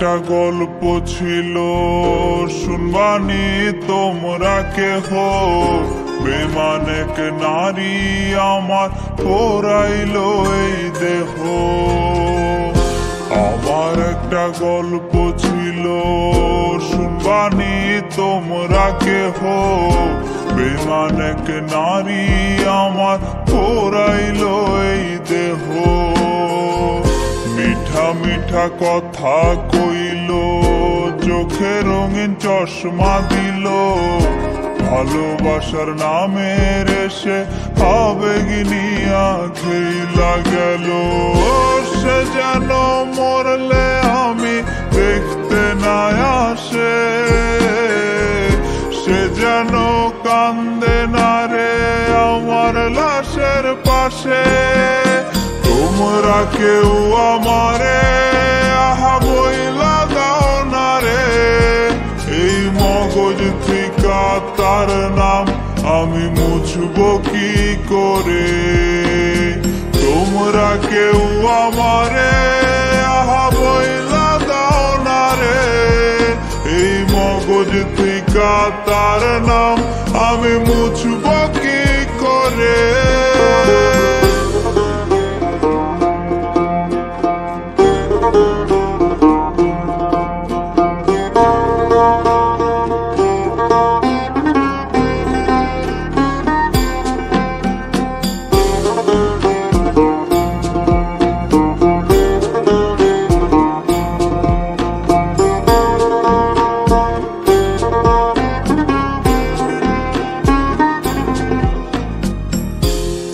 একটা গল্প ছিল, শুনবানি তোমরা কেহ। বেমানেক নারী আমার পোড়াইল এই দেহ। আমার একটা গল্প ছিল, শুনবানি তোমরা কেহ। বেমানেক নারী আমার পোড়াইল এই দেহ। মিঠা মিঠা কথা কইল, চোখে রঙিন চশমা দিল। ভালোবাসার নামের এসে আবেগিনিয়া খেলা গেল। সে যেন মরলে আমি দেখতে না আসে, সে যেন কান্দে না রে আমার লাশের পাশে। তোমরা কেউ আমারে আহা বইলা দাও না রে, এই মগজ থিকা তার নাম আমি মুছব কি করে। তোমরা কেউ আমারে আহা বইলা দাও না রে, এই মগজ থিকা তার নাম আমি মুছব কি করে।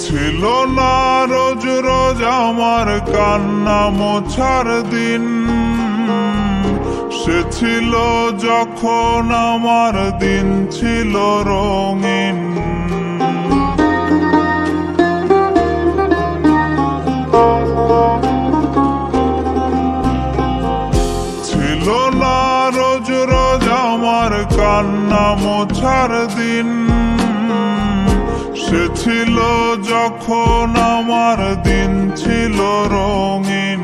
ছিল না রোজ রোজ আমার কান্না মোছার দিন, সে ছিল যখন আমার দিন ছিল রঙিন। ছিল না রোজ রোজ আমার কান্না মোছার দিন, সে ছিল যখন আমার দিন ছিল রঙিন।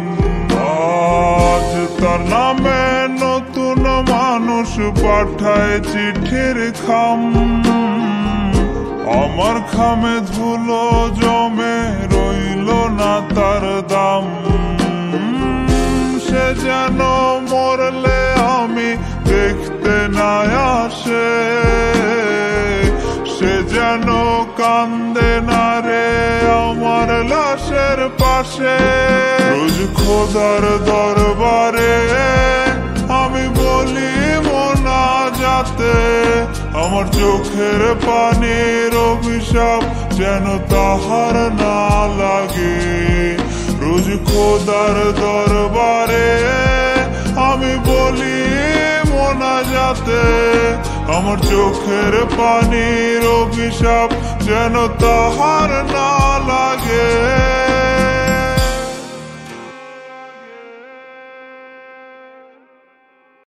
আজ তার নামে নতুন মানুষ পাঠায় চিঠির খাম, আমার খামে ধুলো জমে রইল না তার দাম। সে যেন মরলে আমি দেখতে না আসে, সে যেন কান্দে না রে আমার লাশের পাশে। রোজ খোদার দরবারে আমি বলি মোনাজাতে, আমার চোখের পানির অভিশাপ যেন তাহার না লাগে। রোজ খোদার দরবারে আমি বলি মোনাজাতে, আমার চোখের পানির অভিশাপ যেন তাহার না লাগে।